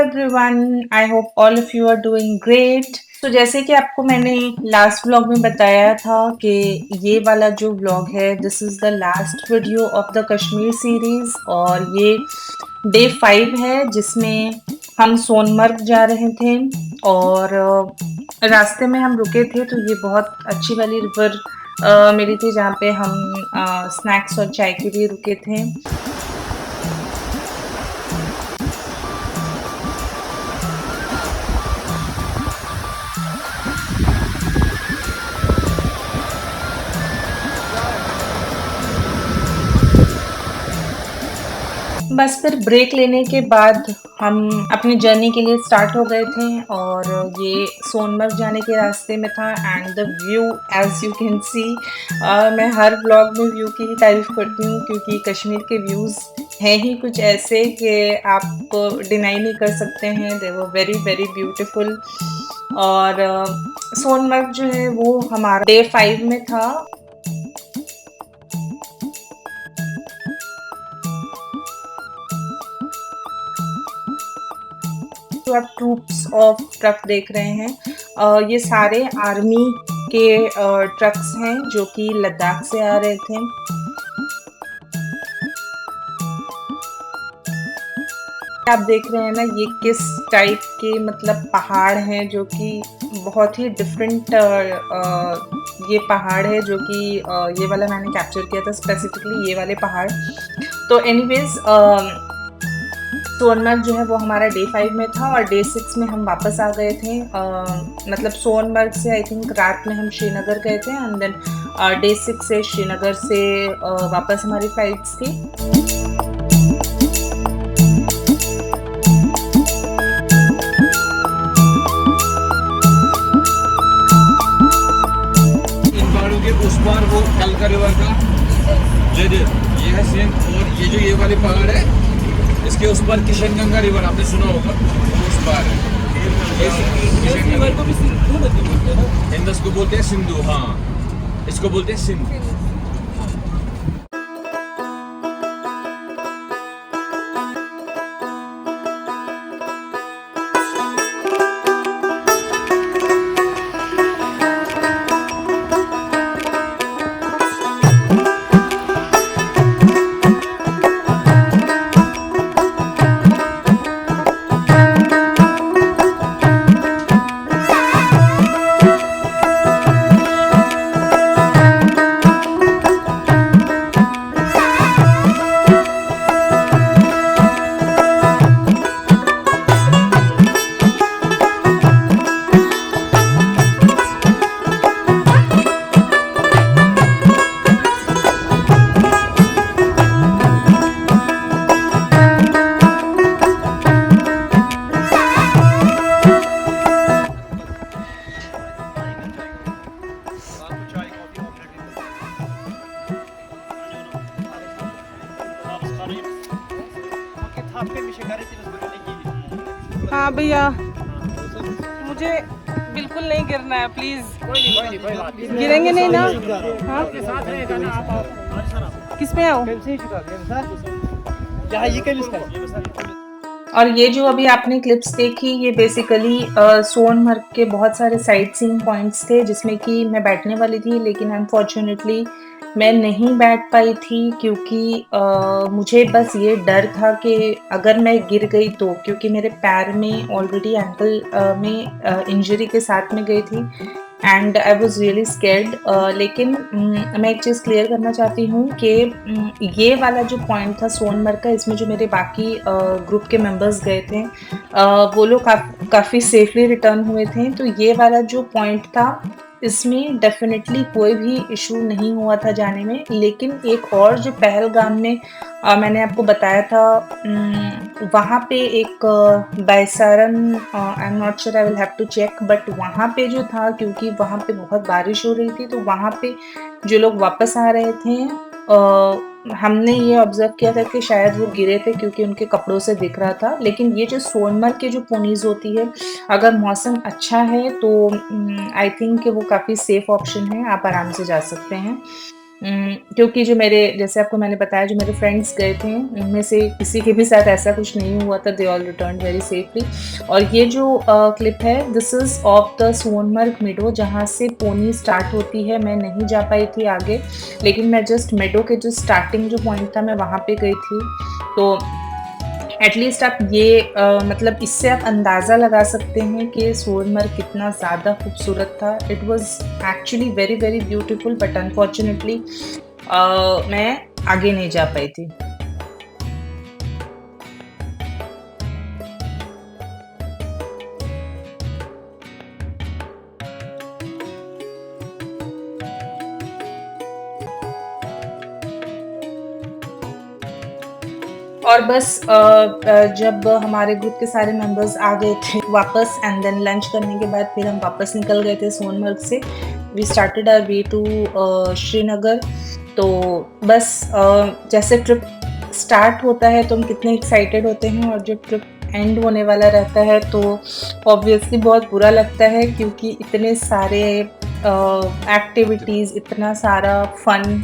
Everyone, I hope all of you are doing great. तो जैसे कि आपको मैंने लास्ट व्लॉग में बताया था कि ये वाला जो व्लॉग है this is the last video of the Kashmir series और ये डे 5 है जिसमें हम सोनमर्ग जा रहे थे और रास्ते में हम रुके थे तो ये बहुत अच्छी वाली रिवर मिली थी जहाँ पे हम स्नैक्स और चाय के लिए रुके थे। बस फिर ब्रेक लेने के बाद हम अपनी जर्नी के लिए स्टार्ट हो गए थे और ये सोनमर्ग जाने के रास्ते में था and the view as you can see. मैं हर ब्लॉग में व्यू की ही तारीफ करती हूँ क्योंकि कश्मीर के व्यूज़ हैं ही कुछ ऐसे कि आप डिनाई नहीं कर सकते हैं। दे वर वेरी वेरी ब्यूटीफुल। और सोनमर्ग जो है वो हमारा डे 5 में था। जो आप ट्रूप्स ऑफ ट्रक देख रहे हैं ये सारे आर्मी के ट्रक्स हैं जो कि लद्दाख से आ रहे थे। आप देख रहे हैं ना ये किस टाइप के मतलब पहाड़ हैं जो कि बहुत ही डिफरेंट ये पहाड़ है जो कि ये वाला मैंने कैप्चर किया था स्पेसिफिकली ये वाले पहाड़। तो एनीवेज सोनमर्ग जो है वो हमारा डे 5 में था और डे 6 में हम वापस आ गए थे। मतलब सोनमर्ग से आई थिंक रात में हम श्रीनगर गए थे एंड देन डे 6 से श्रीनगर से वापस हमारी फ्लाइट्स थी। इन पहाड़ों के उस पार वो कलका रिवर का ये है सीन और ये जो ये वाले पहाड़ है इसके उस पर किशनगंगा रिवर आपने सुना होगा उस पार है। ये रिवर को भी सिंधु नदी बोलते हैं। इंदस को बोलते हैं सिंधु, हाँ इसको बोलते हैं सिंधु। हाँ भैया मुझे बिल्कुल नहीं गिरना है प्लीज। गिरेंगे नहीं ना? हाँ किस में आओ? और ये जो अभी आपने क्लिप्स देखी ये बेसिकली सोनमर्ग के बहुत सारे साइट सीइंग पॉइंट्स थे जिसमें कि मैं बैठने वाली थी लेकिन अनफॉर्चुनेटली मैं नहीं बैठ पाई थी क्योंकि मुझे बस ये डर था कि अगर मैं गिर गई तो, क्योंकि मेरे पैर में ऑलरेडी एंकल में इंजरी के साथ में गई थी and I was really scared. लेकिन मैं एक चीज़ क्लियर करना चाहती हूँ कि ये वाला जो पॉइंट था सोनमर्ग का इसमें जो मेरे बाकी ग्रुप के मेंबर्स गए थे वो लोग काफ़ी सेफली रिटर्न हुए थे। तो ये वाला जो पॉइंट था इसमें डेफिनेटली कोई भी इशू नहीं हुआ था जाने में। लेकिन एक और जो पहलगाम में मैंने आपको बताया था वहाँ पे एक Baisaran, I am not sure, I will have to check, but वहाँ पे जो था क्योंकि वहाँ पे बहुत बारिश हो रही थी तो वहाँ पे जो लोग वापस आ रहे थे हमने ये ऑब्जर्व किया था कि शायद वो गिरे थे क्योंकि उनके कपड़ों से दिख रहा था। लेकिन ये जो सोनमर्ग के जो पोनीज होती है अगर मौसम अच्छा है तो आई थिंक कि वो काफ़ी सेफ ऑप्शन है, आप आराम से जा सकते हैं। क्योंकि जो मेरे जैसे आपको मैंने बताया जो मेरे फ्रेंड्स गए थे, उनमें से किसी के भी साथ ऐसा कुछ नहीं हुआ था, they all returned very safely. और ये जो क्लिप है this is of the Sonamarg meadow जहाँ से पोनी स्टार्ट होती है। मैं नहीं जा पाई थी आगे, लेकिन मैं जस्ट मेडो के जो स्टार्टिंग जो पॉइंट था मैं वहाँ पे गई थी। तो एटलीस्ट आप ये मतलब इससे आप अंदाज़ा लगा सकते हैं कि सोनमर्ग कितना ज़्यादा खूबसूरत था। It was actually very very beautiful, but unfortunately मैं आगे नहीं जा पाई थी। और बस जब हमारे ग्रुप के सारे मेंबर्स आ गए थे वापस, एंड देन लंच करने के बाद फिर हम वापस निकल गए थे सोनमर्ग से। We started our way to Srinagar. तो बस जैसे ट्रिप स्टार्ट होता है तो हम कितने एक्साइटेड होते हैं, और जो ट्रिप एंड होने वाला रहता है तो ऑब्वियसली बहुत बुरा लगता है, क्योंकि इतने सारे एक्टिविटीज़, इतना सारा फन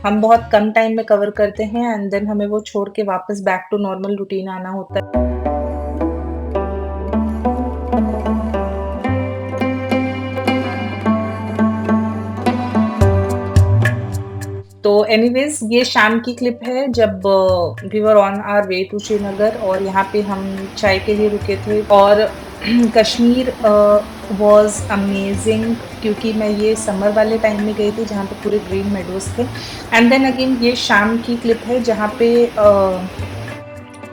हम बहुत कम टाइम में कवर करते हैं, एंड देन हमें वो छोड़ के वापस बैक टू नॉर्मल रूटीन आना होता है। तो एनीवेज़ ये शाम की क्लिप है जब we were on our way to Srinagar, और यहाँ पे हम चाय के लिए रुके थे। और कश्मीर वाज़ अमेजिंग, क्योंकि मैं ये समर वाले टाइम में गई थी जहाँ पे पूरे ग्रीन मेडोज़ थे। एंड देन अगेन ये शाम की क्लिप है जहाँ पे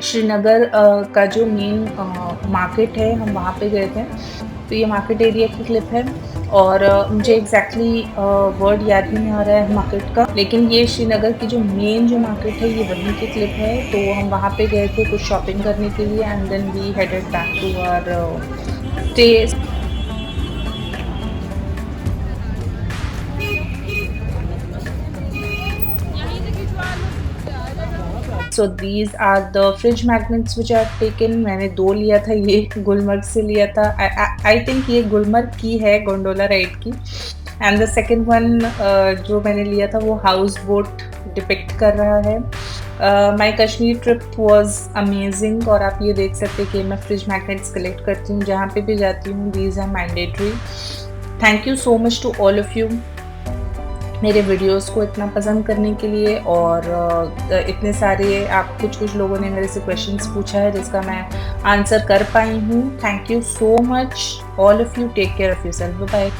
श्रीनगर का जो मेन मार्केट है हम वहाँ पे गए थे। तो ये मार्केट एरिया की क्लिप है, और मुझे एग्जैक्टली वर्ड याद नहीं आ रहा है मार्केट का, लेकिन ये श्रीनगर की जो मेन जो मार्केट है ये वहीं की क्लिप है। तो हम वहाँ पे गए थे कुछ शॉपिंग करने के लिए, and then we headed back to our stay. So these are the fridge magnets which are taken. मैंने 2 लिया था, ये गुलमर्ग से लिया था। आई थिंक ये गुलमर्ग की है, गोंडोला राइड की। एंड द सेकेंड वन जो मैंने लिया था वो हाउस बोट डिपिक्ट कर रहा है। माई कश्मीर ट्रिप वॉज अमेजिंग, और आप ये देख सकते हैं कि मैं फ्रिज मैग्नेट्स कलेक्ट करती हूँ जहाँ पे भी जाती हूँ। These are mandatory. Thank you so much to all of you मेरे वीडियोस को इतना पसंद करने के लिए, और इतने सारे कुछ लोगों ने मेरे से क्वेश्चंस पूछा है जिसका मैं आंसर कर पाई हूँ। Thank you so much all of you. Take care of yourself. Bye bye.